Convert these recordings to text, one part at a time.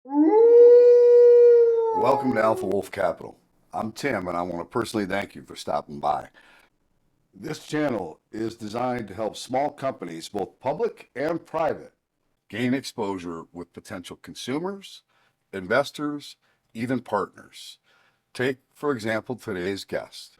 Welcome to Alpha Wolf Capital. I'm Tim, and I want to personally thank you for stopping by. This channel is designed to help small companies, both public and private, gain exposure with potential consumers, investors, even partners. Take, for example, today's guest,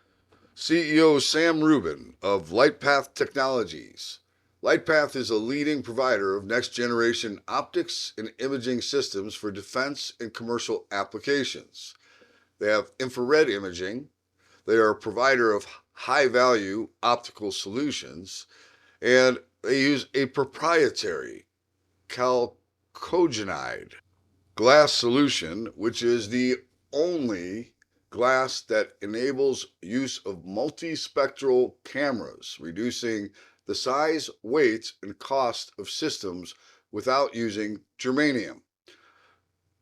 CEO Sam Rubin of LightPath Technologies. LightPath is a leading provider of next generation optics and imaging systems for defense and commercial applications. They have infrared imaging. They are a provider of high value optical solutions, and they use a proprietary chalcogenide glass solution, which is the only glass that enables use of multispectral cameras, reducing the size, weight, and cost of systems without using germanium.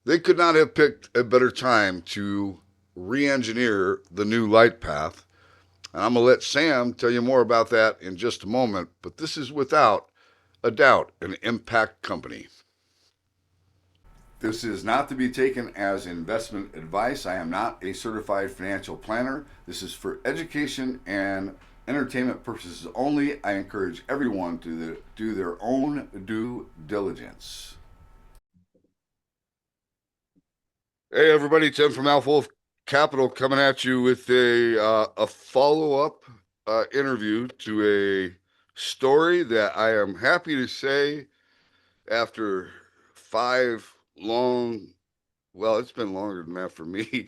They could not have picked a better time to re engineer the new LightPath. And I'm going to let Sam tell you more about that in just a moment. But this is without a doubt an impact company. This is not to be taken as investment advice. I am not a certified financial planner. This is for education and entertainment purposes only. I encourage everyone to do their own due diligence. Hey, everybody, Tim from Alpha Wolf Capital coming at you with a follow up interview to a story that I am happy to say after 5 long, well, it's been longer than that for me.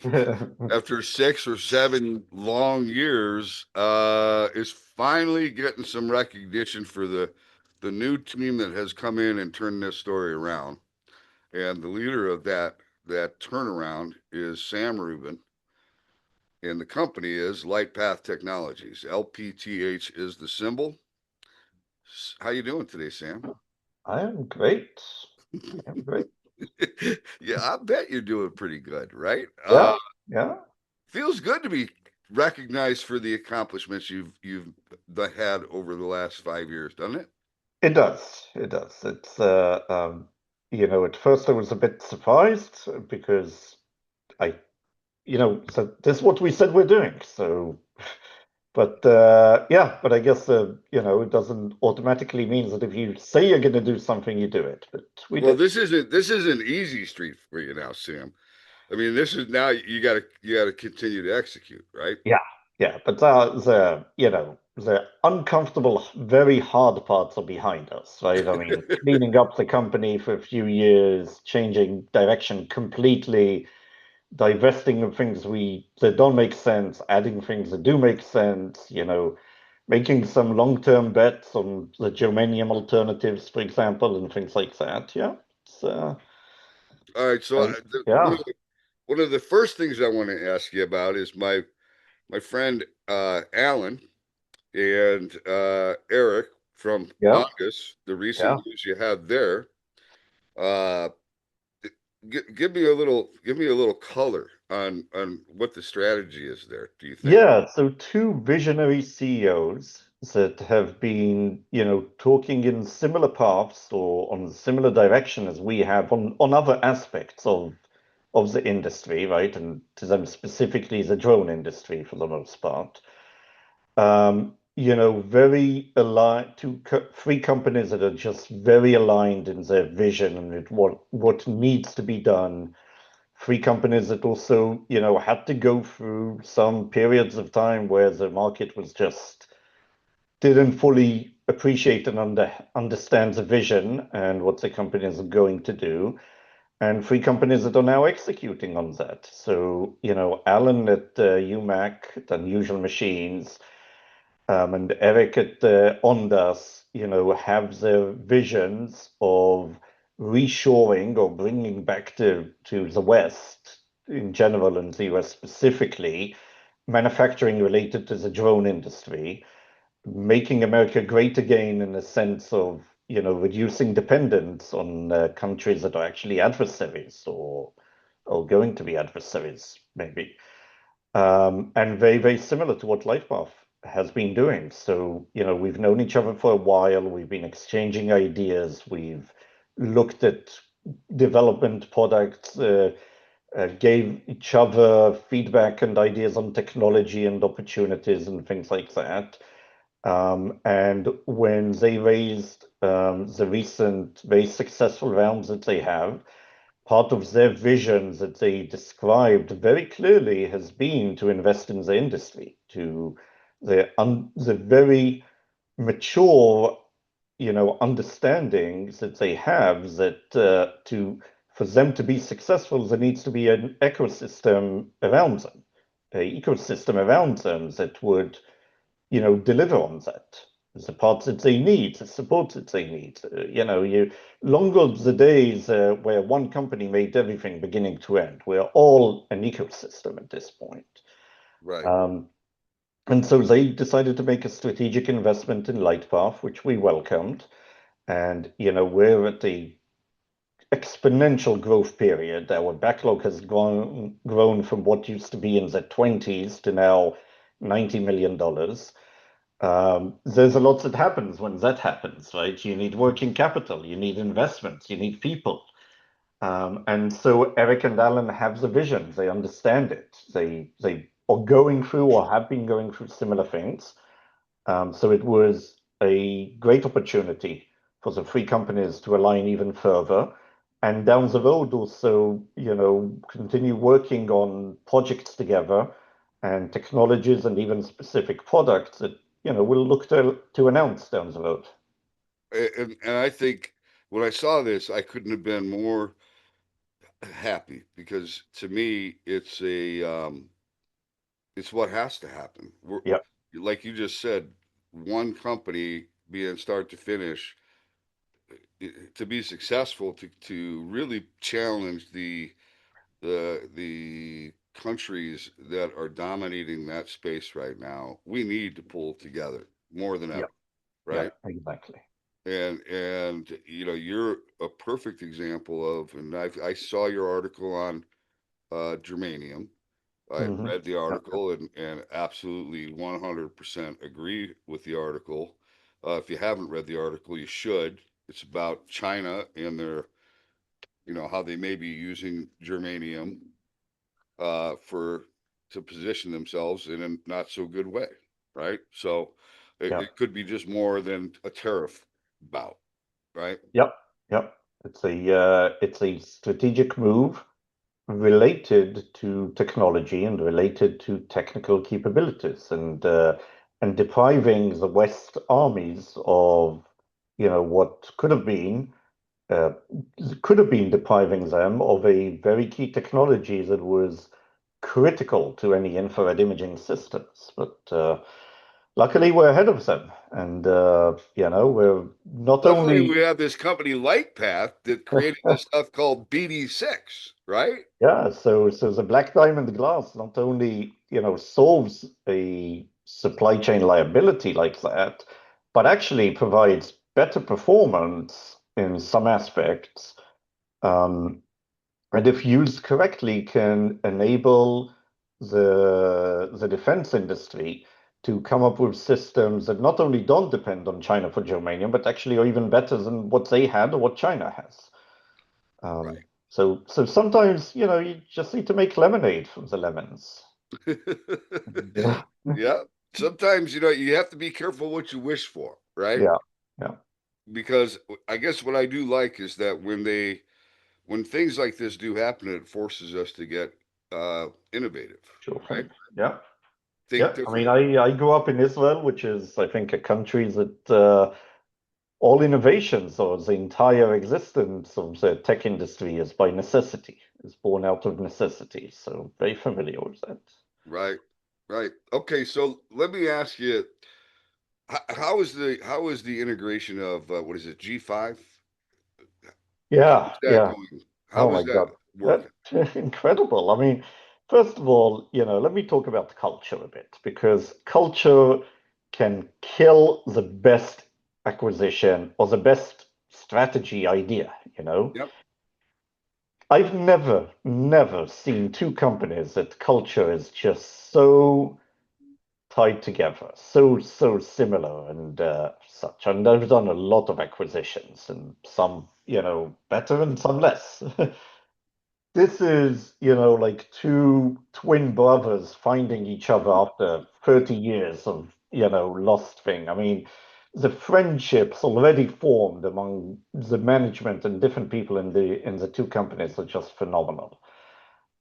After 6 or 7 long years, is finally getting some recognition for the new team that has come in and turned this story around. And the leader of that turnaround is Sam Rubin, and the company is LightPath Technologies. LPTH is the symbol. How you doing today, Sam? I am great. I am great. Yeah, I bet you're doing pretty good, right? Yeah, yeah, Feels good to be recognized for the accomplishments you've had over the last 5 years, doesn't it? it does. It does. At first I was a bit surprised because I, so this is what we said we're doing. So, but yeah, but I guess, it doesn't automatically mean that if you say you're going to do something, you do it. But we Well, did. this isn't easy street for you now, Sam. I mean, this is now you gotta continue to execute, right? Yeah, yeah, but the uncomfortable, very hard parts are behind us, right? I mean, cleaning up the company for a few years, changing direction completely, divesting of things we that don't make sense, adding things that do make sense, making some long-term bets on the germanium alternatives, for example, and things like that. Yeah, it's All right, so I, yeah, one of the first things I want to ask you about is my friend Alan and Eric from yeah, August, the recent yeah. news you had there. Uh, give me a little color on what the strategy is there. Do you think? Yeah, so two visionary CEOs that have been, talking in similar paths or on similar direction as we have on other aspects of the industry, right? And to them specifically the drone industry for the most part. Very aligned, three companies that are just very aligned in their vision and what needs to be done. Three companies that also, had to go through some periods of time where the market was just didn't fully appreciate and understand the vision and what the companies are going to do. And three companies that are now executing on that. So, Alan at UMAC, at Unusual Machines, and Eric at Ondas, have their visions of reshoring or bringing back to the West in general and the US specifically, manufacturing related to the drone industry, making America great again in a sense of, reducing dependence on countries that are actually adversaries or going to be adversaries, maybe. And very, very similar to what LifePath has been doing. So, we've known each other for a while. We've been exchanging ideas. We've looked at development products, gave each other feedback and ideas on technology and opportunities and things like that. And when they raised the recent very successful rounds that they have, part of their vision that they described very clearly has been to invest in the industry, to the very mature, understandings that they have that for them to be successful, there needs to be an ecosystem around them, that would, deliver on that. The parts that they need, the support that they need. Longer the days where one company made everything beginning to end. We're all an ecosystem at this point. Right. And so they decided to make a strategic investment in LightPath, which we welcomed. And, we're at the exponential growth period. Our backlog has grown from what used to be in the 20s to now $90 million. There's a lot that happens when that happens, right? You need working capital, you need investments, you need people. And so Eric and Alan have the vision. They understand it. They are going through or have been going through similar things. So it was a great opportunity for the three companies to align even further. And down the road also, continue working on projects together and technologies and even specific products that, we'll look to announce down the road. And I think when I saw this, I couldn't have been more happy because to me, it's what has to happen. Yeah, Like you just said, one company being start to finish to be successful to really challenge the countries that are dominating that space right now. We need to pull together more than yeah, ever, yeah, right? exactly. And you're a perfect example of, and I saw your article on germanium. I Mm-hmm. read the Yeah, article and absolutely 100% agree with the article. If you haven't read the article, you should. It's about China and their, how they may be using germanium for to position themselves in a not so good way, right? So yeah, it could be just more than a tariff bout, right? yeah, yeah. It's a strategic move related to technology and related to technical capabilities and depriving the West armies of what uh, could have been depriving them of a very key technology that was critical to any infrared imaging systems. But luckily, we're ahead of them, and we're not Luckily, only we have this company LightPath that created this stuff called BD6, right? yeah, so the black diamond glass not only, solves a supply chain liability like that, but actually provides better performance in some aspects, um, and if used correctly, can enable the defense industry to come up with systems that not only don't depend on China for germanium, but actually are even better than what they had or what China has. Right. So sometimes, you just need to make lemonade from the lemons. Yeah, Yeah. Sometimes, you have to be careful what you wish for, right? yeah, yeah, Because I guess what I do like is that when things like this do happen, it forces us to get innovative, sure right? thing. Yeah, Think yeah. I mean, different. I grew up in Israel, which is, I think, a country that all innovations or the entire existence of the tech industry is by necessity, is born out of necessity. So very familiar with that. Right. Right. Okay. So let me ask you, how is the integration of what is it, G5? How Yeah, is that yeah. going? Oh How my is that God. That, working? incredible. I mean, first of all, let me talk about culture a bit because culture can kill the best acquisition or the best strategy idea, Yep. I've never seen two companies that culture is just so tied together, so similar and such. And I've done a lot of acquisitions, and some, better and some less. This is, like two twin brothers finding each other after 30 years of, lost thing. I mean, the friendships already formed among the management and different people in the two companies are just phenomenal.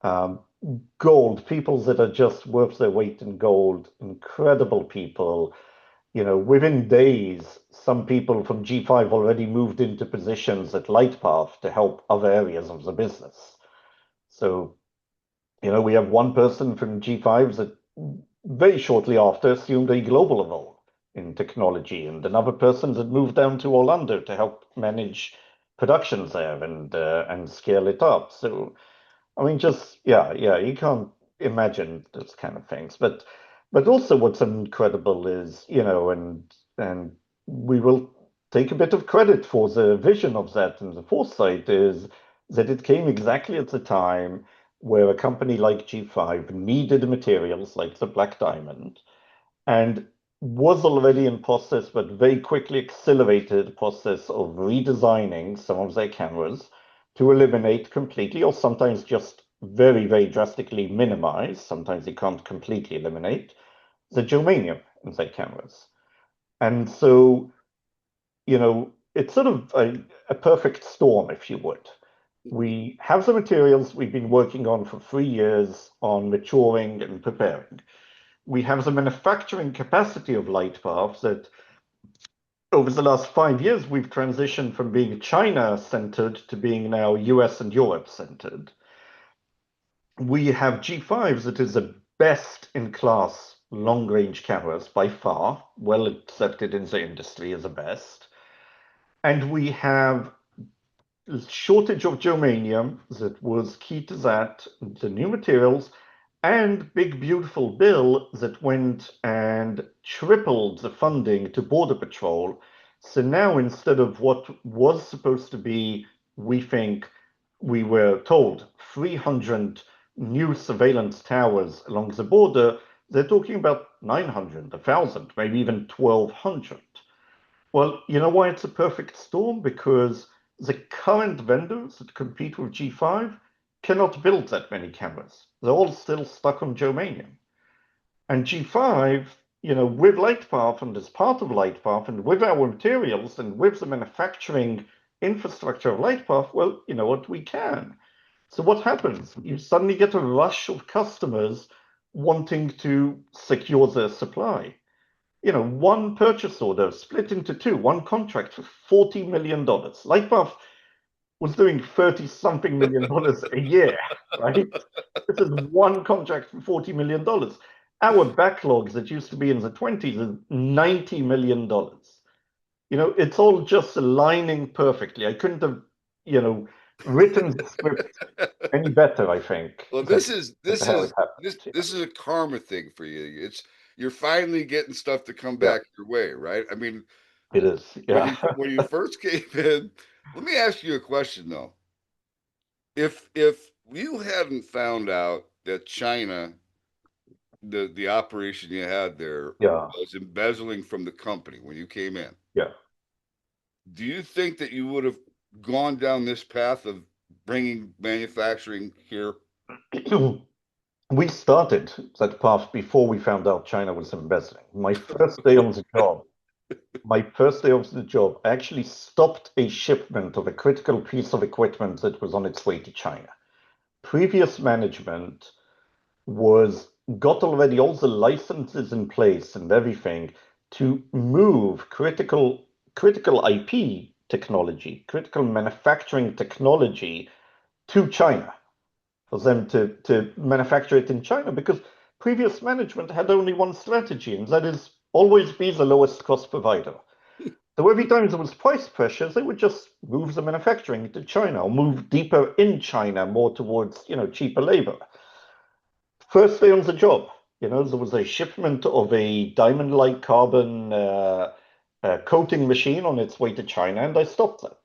Um, Gold, people that are just worth their weight in gold, incredible people. Within days, some people from G5 already moved into positions at LightPath to help other areas of the business. So, we have one person from G5 that very shortly after assumed a global role in technology, and another person that moved down to Orlando to help manage productions there and scale it up. So, I mean, just yeah, you can't imagine those kind of things. But also what's incredible is, and we will take a bit of credit for the vision of that and the foresight is that it came exactly at the time where a company like G5 needed materials like the black diamond and was already in process, but very quickly accelerated the process of redesigning some of their cameras to eliminate completely, or sometimes just very, very drastically minimize, sometimes you can't completely eliminate, the germanium in their cameras. And so, it's sort of a perfect storm, if you would. We have the materials we've been working on for 3 years on maturing and preparing. We have the manufacturing capacity of LightPath that over the last 5 years, we've transitioned from being China-centered to being now US and Europe-centered. We have G5 that is the best-in-class long-range cameras by far, well accepted in the industry as the best. And we have a shortage of germanium that was key to that, the new materials, and big beautiful bill that went and tripled the funding to Border Patrol. So now instead of what was supposed to be, we think we were told 300 new surveillance towers along the border, they're talking about 900, 1,000, maybe even 1,200. Well, you know why it's a perfect storm? Because the current vendors that compete with G5 cannot build that many cameras. They're all still stuck on germanium. And G5, with LightPath and as part of LightPath and with our materials and with the manufacturing infrastructure of LightPath, well, you know what, we can. So what happens? You suddenly get a rush of customers wanting to secure their supply. One purchase order split into two, one contract for $40 million. LightPath was doing 30 something million dollars a year, right? This is one contract for $40 million. Our backlogs that used to be in the 20s is $90 million. It's all just aligning perfectly. I couldn't have, written the script any better, I think. Well, than this how is it happened. this is a karma thing for you. You're finally getting stuff to come Yeah, back your way, right? I mean, it is. Yeah. when you first came in, let me ask you a question though. If you hadn't found out that China, the operation you had there Yeah. was embezzling from the company when you came in, Yeah. do you think that you would have gone down this path of bringing manufacturing here? We started that path before we found out China was embezzling. My first day of the job, I actually stopped a shipment of a critical piece of equipment that was on its way to China. Previous management was got already all the licenses in place and everything to move critical IP technology, critical manufacturing technology to China for them to manufacture it in China because previous management had only one strategy, and that is always be the lowest cost provider. So every time there was price pressures, they would just move the manufacturing to China or move deeper in China, more towards cheaper labor. First day on the job, there was a shipment of a diamond-like carbon coating machine on its way to China, and I stopped that.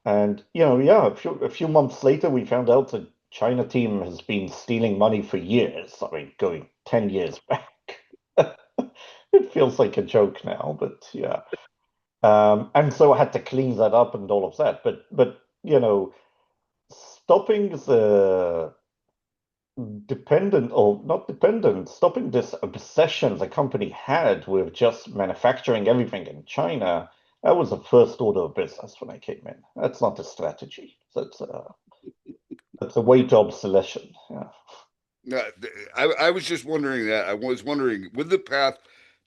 And yeah, a few months later, we found out the China team has been stealing money for years. I mean, going 10 years back. it feels like a joke now, but yeah. And so I had to clean that up and all of that. But you know, stopping the dependent or not dependent, stopping this obsession the company had with just manufacturing everything in China, that was the first order of business when I came in. That's not a strategy. That's a way to obsolescence. Yeah. No, I was just wondering that. I was wondering, would the path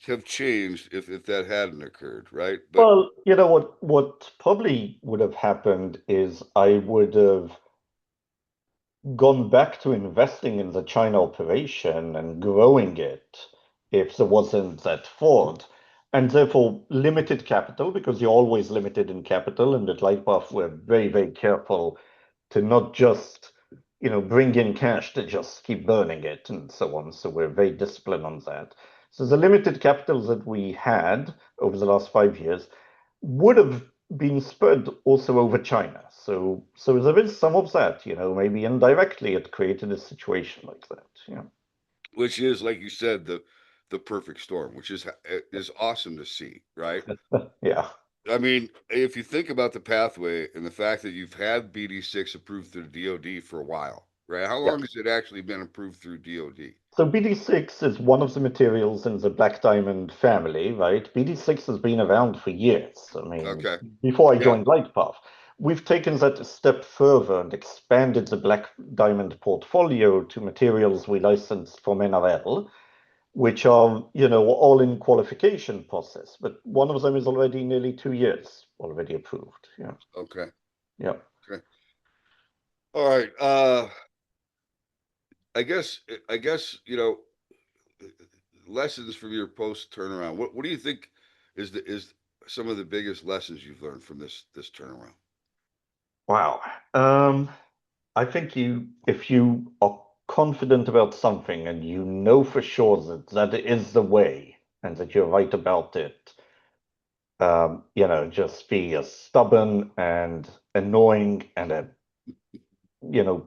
have changed if that hadn't occurred, right? But Well, you know what probably would have happened is I would have gone back to investing in the China operation and growing it if there wasn't that fraud, and therefore limited capital because you're always limited in capital. And at LightPath, we're very, very careful to not just, bring in cash to just keep burning it and so on. So we're very disciplined on that. So the limited capital that we had over the last 5 years would have been spread also over China. So there is some of that, maybe indirectly it created a situation like that. Yeah. which is, like you said, the perfect storm, which is awesome to see, right? Yeah. I mean, if you think about the pathway and the fact that you've had BD6 approved through DoD for a while, right? How Yeah. long has it actually been approved through DoD? So BD6 is one of the materials in the black diamond family, right? BD6 has been around for years. I mean, Okay. before I Yeah. joined LightPath, we've taken that a step further and expanded the black diamond portfolio to materials we licensed from NRL, which are, all in qualification process. But one of them is already nearly 2 years already approved. Yeah. Okay. Yeah. Okay. All right. I guess lessons from your post turnaround. What do you think is some of the biggest lessons you've learned from this turnaround? Wow. I think if you are confident about something and you know for sure that is the way and that you're right about it, just be as stubborn and annoying and a,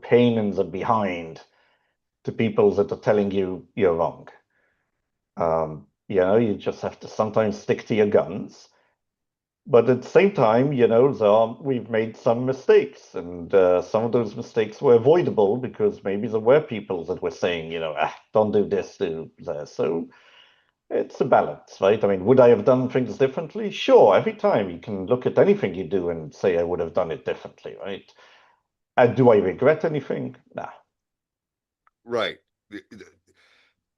pain in the behind to people that are telling you you're wrong. You just have to sometimes stick to your guns. But at the same time, we've made some mistakes, and some of those mistakes were avoidable because maybe there were people that were saying, don't do this, do that. So it's a balance, right? I mean, would I have done things differently? Sure. Every time you can look at anything you do and say, I would have done it differently, right? Do I regret anything? Nah. Right.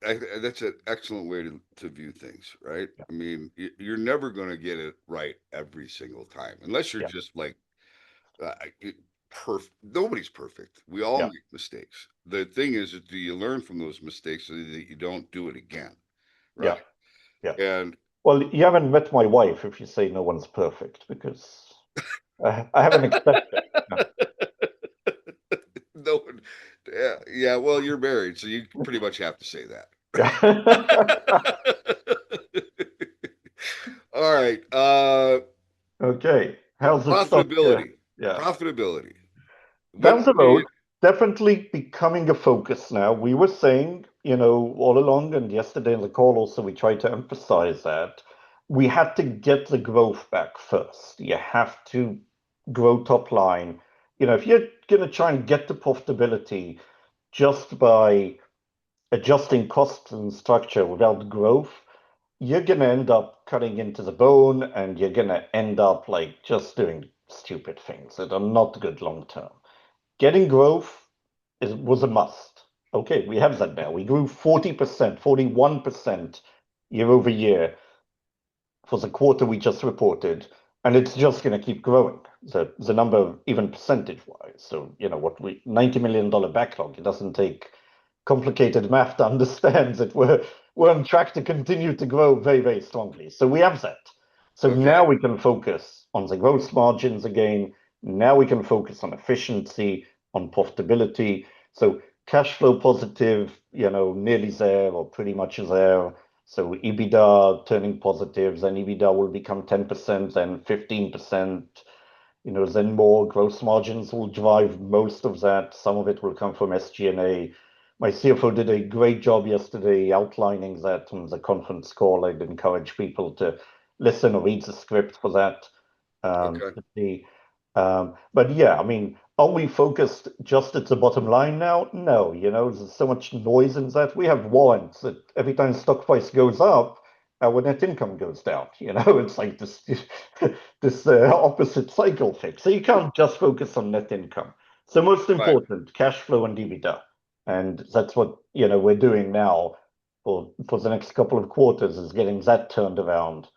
That's an excellent way to view things, right? Yeah. I mean, you're never going to get it right every single time, unless you're Yeah. just like uh, perfect. Nobody's perfect. We all Yeah. make mistakes. The thing is, do you learn from those mistakes so that you don't do it again, Yeah. right? Yeah. And Well, you haven't met my wife if you say no one's perfect because I have an exception. no one, yeah, yeah. Well, you're married, so you pretty much have to say that. Yeah. All right. Okay. How's the stock? Profitability. Yeah. Profitability. What Down the I mean, road, definitely becoming a focus now. We were saying, all along, and yesterday in the call also, we tried to emphasize that we had to get the growth back first. You have to grow top line. If you're going to try and get the profitability just by adjusting costs and structure without growth, you're going to end up cutting into the bone and you're going to end up like just doing stupid things that are not good long term. Getting growth was a must. Okay, we have that now. We grew 40%, 41% year over year for the quarter we just reported, and it's just going to keep growing. The number, even percentage wise. So, $90 million backlog, it doesn't take complicated math to understand that we're on track to continue to grow very, very strongly. So we have that. So now okay, we can focus on the gross margins again. Now we can focus on efficiency, on profitability. So cash flow positive, nearly there or pretty much there. So EBITDA turning positive, then EBITDA will become 10%, then 15%, then more gross margins will drive most of that. Some of it will come from SG&A. my CFO did a great job yesterday outlining that on the conference call. I'd encourage people to listen or read the script for that. Okay. To see. But yeah, I mean, are we focused just at the bottom line now? No, there's so much noise in that. We have warrants that every time stock price goes up, our net income goes down. It's like this opposite cycle thing. So you can't just focus on net income. So most Right. important, cash flow and EBITDA. And that's what, we're doing now for the next couple of quarters, is getting that turned around.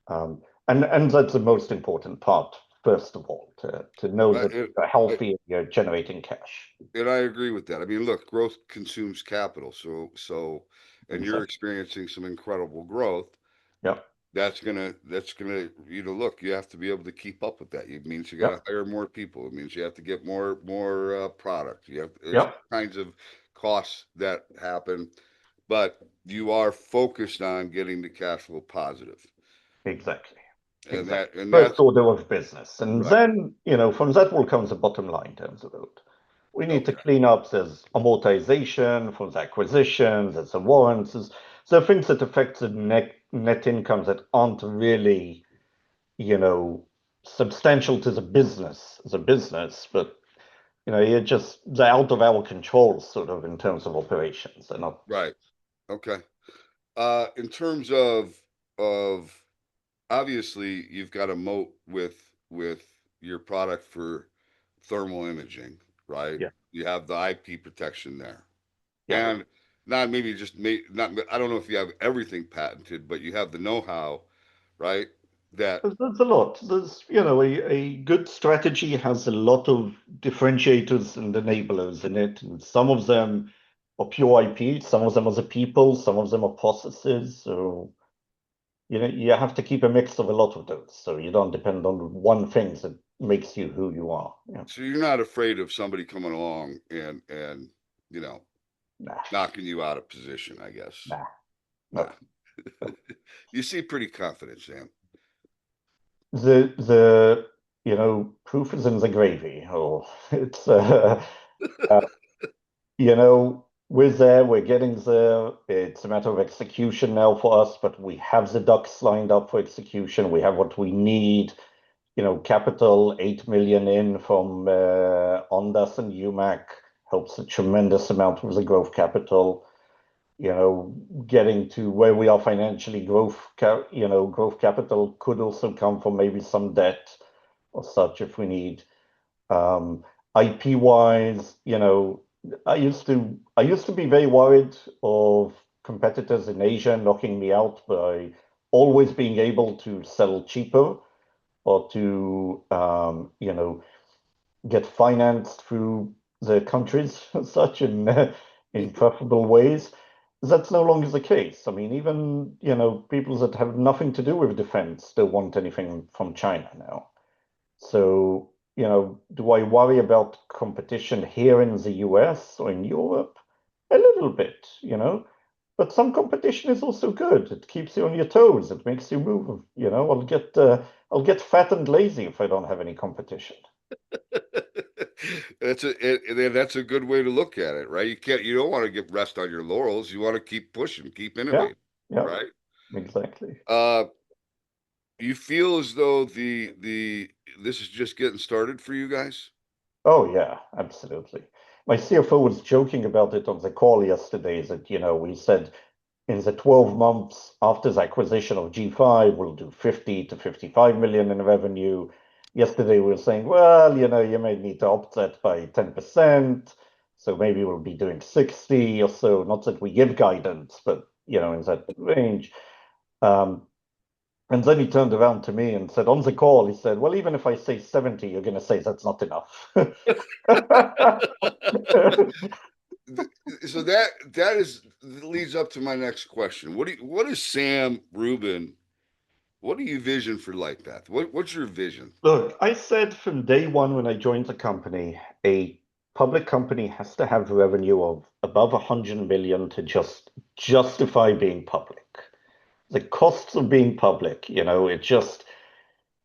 And that's the most important part, first of all, to know Right. that you're healthy and you're generating cash. And I agree with that. I mean, look, growth consumes capital. And you're Exactly. experiencing some incredible growth. Yeah. That's gonna, look, you have to be able to keep up with that. It means you got Yeah. to hire more people. It means you have to get more product. There's Yeah. all kinds of costs that happen, but you are focused on getting the cash flow positive, Exactly. and Exactly. First that's order of business. And right. then, from that will come the bottom line terms of it. We need to Okay. clean up. There's amortization from the acquisitions, there's the warrants, there are things that affect the net incomes that aren't really, you know, substantial to the business, but they're out of our control, sort of, in terms of operations. They're not. Right. Okay. In terms of obviously you've got a moat with your product for thermal imaging, right? Yeah, You have the IP protection there, yeah. and not maybe just not. I don't know if you have everything patented, but you have the know-how, right? That There's a lot. There's, a good strategy has a lot of differentiators and enablers in it, and some of them are pure IP, some of them are the people, some of them are processes. So, you have to keep a mix of a lot of those, so you don't depend on one thing that makes you who you are. Yeah. so you're not afraid of somebody coming along and you know Nah, knocking you out of position, I guess. nah, Nah. no. No. You seem pretty confident, Sam. Proof is in the gravy. Or it's we're there, we're getting there. It's a matter of execution now for us, but we have the ducks lined up for execution. We have what we need. Capital, 8 million in from Ondas and UMAC helps a tremendous amount with the growth capital. Getting to where we are financially, growth capital could also come from maybe some debt or such if we need. IP wise, I used to be very worried of competitors in Asia knocking me out by always being able to sell cheaper or to get financed through the countries such in preferable ways. That's no longer the case. I mean, even people that have nothing to do with defense don't want anything from China now. So, do I worry about competition here in the US or in Europe? A little bit, but some competition is also good. It keeps you on your toes. It makes you move. I'll get fat and lazy if I don't have any competition. That's a good way to look at it, right? You don't want to get rest on your laurels. You want to keep pushing, keep Yeah, innovating, yeah, right? exactly. Uh, you feel as though the this is just getting started for you guys. Oh yeah, absolutely. My CFO was joking about it on the call yesterday that, we said in the 12 months after the acquisition of G5, we'll do 50 to 55 million in revenue. Yesterday, we were saying, well, you may need to opt that by 10%. So maybe we'll be doing 60 or so. Not that we give guidance, but, in that range. Um, and then he turned around to me and said, on the call, he said, well, even if I say 70, you're going to say that's not enough. So that is leads up to my next question. What is Sam Rubin? What do you vision for LightPath? What's your vision? Look, I said from day one when I joined the company, a public company has to have revenue of above 100 million to just justify being public. The costs of being public, it just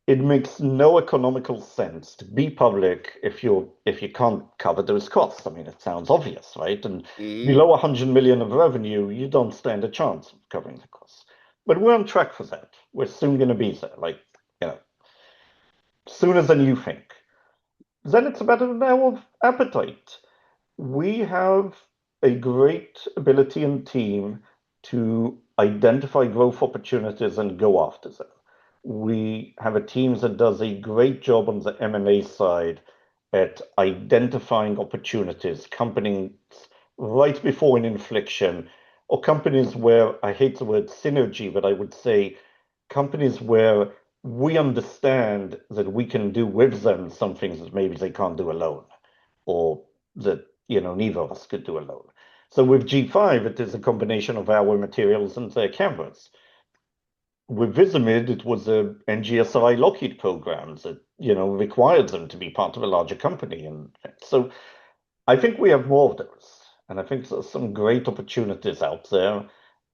it makes no economical sense to be public if you can't cover those costs. I mean, it sounds obvious, right? And Hmm. below 100 million of revenue, you don't stand a chance of covering the costs. But we're on track for that. We're soon going to be there, like, you know, sooner than you think. Then it's a matter now of appetite. We have a great ability and team to identify growth opportunities and go after them. We have a team that does a great job on the M&A side at identifying opportunities, companies right before an inflection, or companies where I hate the word synergy, but I would say companies where we understand that we can do with them some things that maybe they can't do alone, or that neither of us could do alone. So with G5, it is a combination of our materials and their cameras. With Visimid, it was a NGSI Lockheed program that required them to be part of a larger company, and so I think we have more of those, and I think there's some great opportunities out there.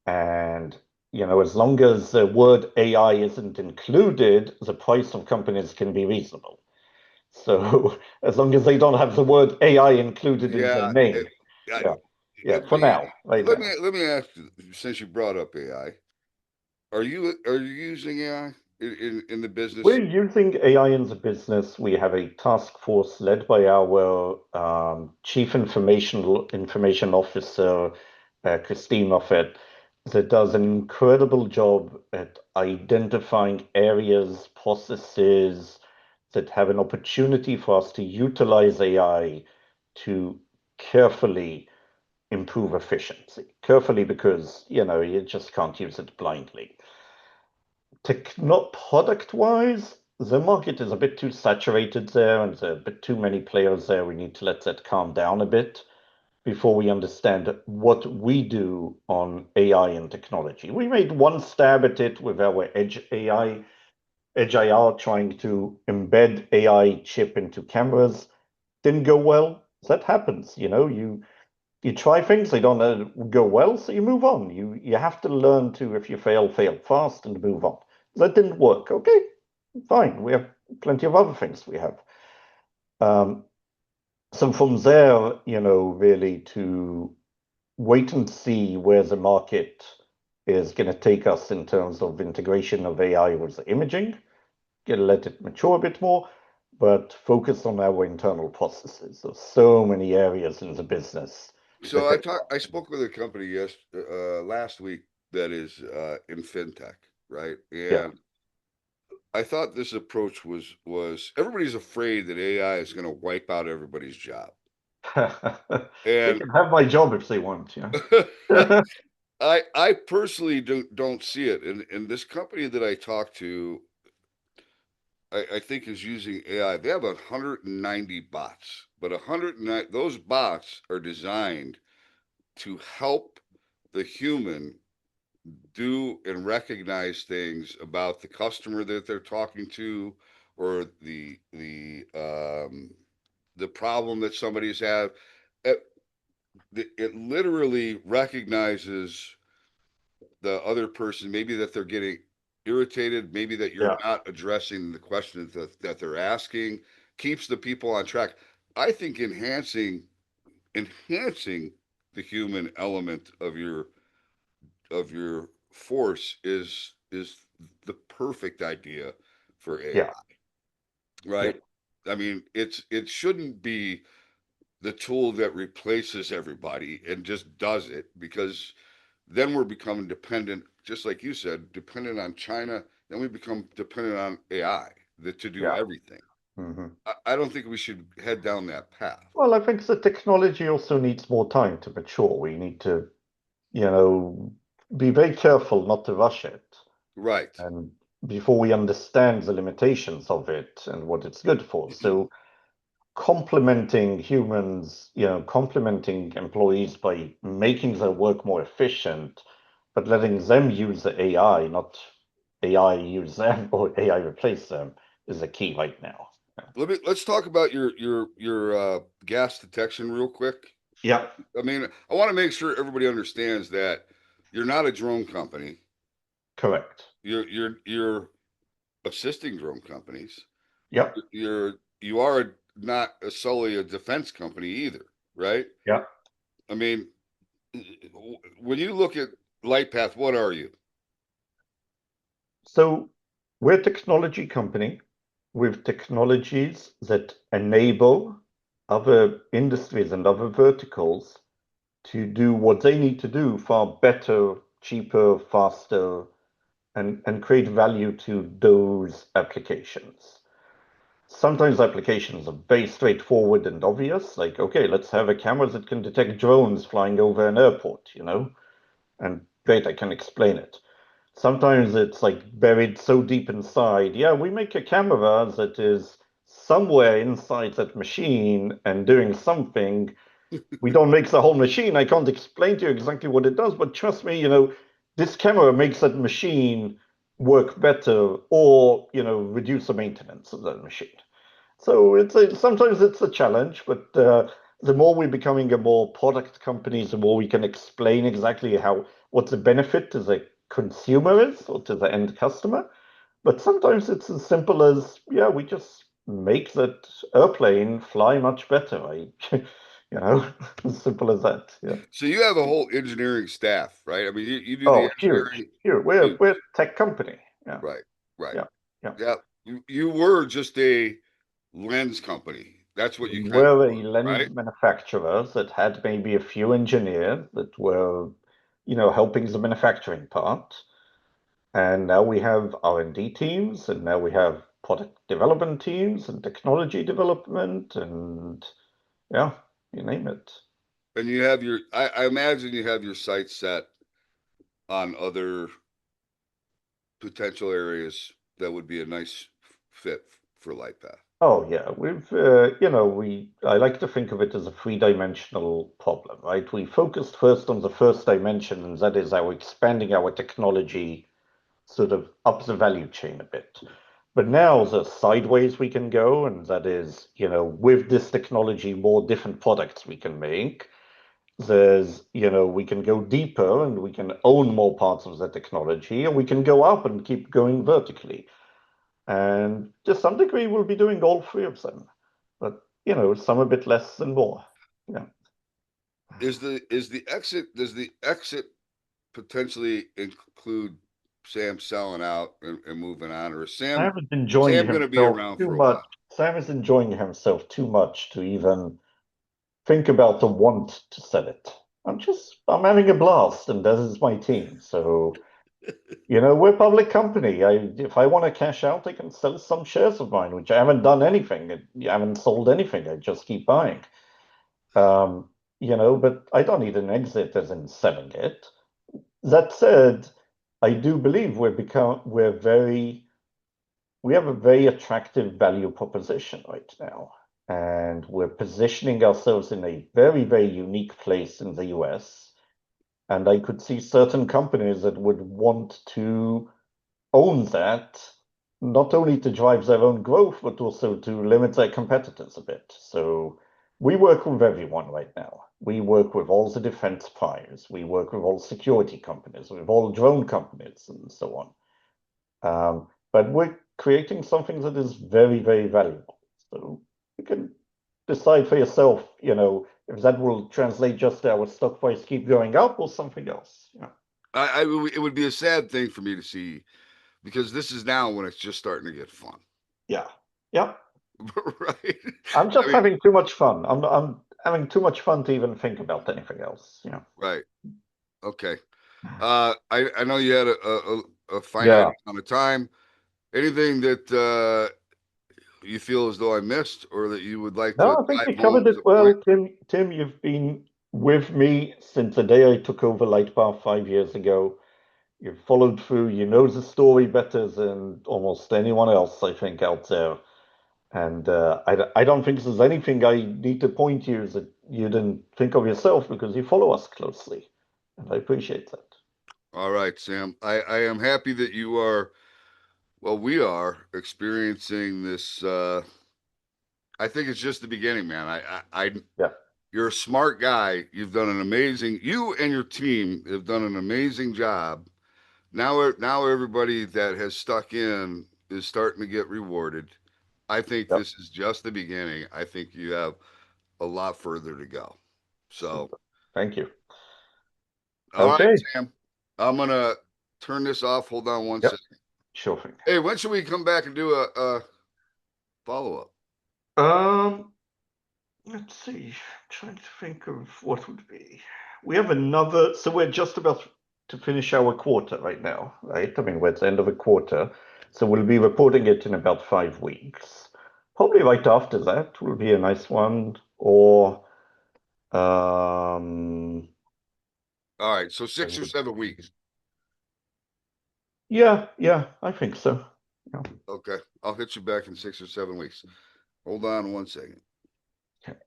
And as long as the word AI isn't included, the price of companies can be reasonable. So as long as they don't have the word AI included in their Yeah. name, I, yeah, yeah, for now, right now. let me ask you, since you brought up AI, are you using AI in the business? We're using AI in the business. We have a task force led by our Chief Information Officer, Christine Moffett, that does an incredible job at identifying areas, processes that have an opportunity for us to utilize AI to carefully improve efficiency. Carefully because, you just can't use it blindly. Not product-wise, the market is a bit too saturated there, and there are a bit too many players there. We need to let that calm down a bit before we understand what we do on AI and technology. We made one stab at it with our Edge IR, trying to embed AI chip into cameras. Didn't go well. That happens, you try things, they don't go well, so you move on. You have to learn to, if you fail, fail fast and move on. That didn't work. Okay, fine. We have plenty of other things we have. Um, so from there, really to wait and see where the market is going to take us in terms of integration of AI with the imaging. Gonna let it mature a bit more, but focus on our internal processes. There's so many areas in the business that So I spoke with a company last week that is in fintech, right? yeah. And I thought this approach was everybody's afraid that AI is going to wipe out everybody's job, They and can have my job if they want, yeah. I personally don't see it. And this company that I talked to, I think is using AI. They have 190 bots, but 109 those bots are designed to help the human do and recognize things about the customer that they're talking to, or the problem that somebody's had. It, it literally recognizes the other person, maybe that they're getting irritated, maybe that you're Yeah, not addressing the questions that they're asking, keeps the people on track. I think enhancing the human element of your force is the perfect idea for yeah, AI, yeah, right? I mean, it shouldn't be the tool that replaces everybody and just does it, because then we're becoming dependent, just like you said, dependent on China. Then we become dependent on AI to do yeah. everything. Mhm. I don't think we should head down that path. Well, I think the technology also needs more time to mature. We need to, you know, be very careful not to rush it. Right. And before we understand the limitations of it and what it's good for. So complementing humans, complementing employees by making their work more efficient, but letting them use the AI, not AI use them or AI replace them, is the key right now. Let's talk about your gas detection real quick. Yeah, I mean, I want to make sure everybody understands that you're not a drone company. correct. You're assisting drone companies. Yep. You are not solely a defense company either, right? Yep. I mean, when you look at LightPath, what are you? So we're a technology company with technologies that enable other industries and other verticals to do what they need to do far better, cheaper, faster, and create value to those applications. Sometimes applications are very straightforward and obvious, like, okay, let's have a camera that can detect drones flying over an airport, and great, I can explain it. Sometimes it's like buried so deep inside. Yeah, we make a camera that is somewhere inside that machine and doing something. We don't make the whole machine. I can't explain to you exactly what it does, but trust me, this camera makes that machine work better or, reduce the maintenance of that machine. So sometimes it's a challenge, but the more we're becoming a more product company, the more we can explain exactly what the benefit to the consumer is or to the end customer. But sometimes it's as simple as, yeah, we just make that airplane fly much better. As simple as that. Yeah. So you have a whole engineering staff, right? I mean, you do the Oh, huge, engineering. huge. Huge. We're a tech company. Yeah, Right, right. yeah, yeah. Yeah. You were just a lens company. That's what you kind of We're a were, lens right? manufacturer that had maybe a few engineers that were, helping the manufacturing part. And now we have R&D teams, and now we have product development teams and technology development, and yeah, you name it. And you have I imagine you have your sights set on other potential areas that would be a nice fit for LightPath. Oh yeah, I like to think of it as a three-dimensional problem, right? We focused first on the first dimension, and that is our expanding our technology sort of up the value chain a bit. But now there's sideways we can go, and that is, with this technology, more different products we can make. We can go deeper and we can own more parts of the technology, and we can go up and keep going vertically. And to some degree, we'll be doing all three of them, but some a bit less than more. Yeah. Is the exit does the exit potentially include Sam selling out and moving on, or is Sam is enjoying Sam going to be himself around too for a much. while? Sam is enjoying himself too much to even think about the want to sell it. I'm having a blast, and this is my team. So, we're a public company. If I want to cash out, I can sell some shares of mine, which I haven't done anything. I haven't sold anything. I just keep buying. Um, but I don't need an exit as in selling it. That said, I do believe we have a very attractive value proposition right now. And we're positioning ourselves in a very, very unique place in the US. And I could see certain companies that would want to own that, not only to drive their own growth, but also to limit their competitors a bit. So we work with everyone right now. We work with all the defense primes. We work with all security companies, with all drone companies, and so on. But we're creating something that is very, very valuable. So you can decide for yourself, if that will translate just to our stock price keep going up or something else. Yeah. It would be a sad thing for me to see because this is now when it's just starting to get fun, Yeah. Yeah. right? I'm I just mean, having too much fun. I'm having too much fun to even think about anything else. right? Okay. I know you had a finite Yeah. amount of time. Anything that you feel as though I missed, or that you would like to No, I think we drive home covered as it a point? well, Tim. Tim, you've been with me since the day I took over LightPath 5 years ago. You've followed through. You know the story better than almost anyone else, I think, out there. And I don't think there's anything I need to point you that you didn't think of yourself because you follow us closely. And I appreciate that. All right, Sam. I am happy that you are. Well, we are experiencing this. I think it's just the beginning, man. Yeah. You're a smart guy. You've done an amazing. You and your team have done an amazing job. Now everybody that has stuck in is starting to get rewarded. I think Yep. this is just the beginning. I think you have a lot further to go. So, Super. Thank you. all right, Okay. Sam, I'm gonna turn this off. Hold on one Yep. second. Sure thing. Hey, when should we come back and do a follow up? Um, let's see. I'm trying to think of what would be. We have another, so we're just about to finish our quarter right now, right? I mean, we're at the end of a quarter, so we'll be reporting it in about 5 weeks. Probably right after that will be a nice one, or All right, so 6 or 7 weeks. yeah, I think so. Yeah. Okay, I'll hit you back in 6 or 7 weeks. Hold on one second. Okay.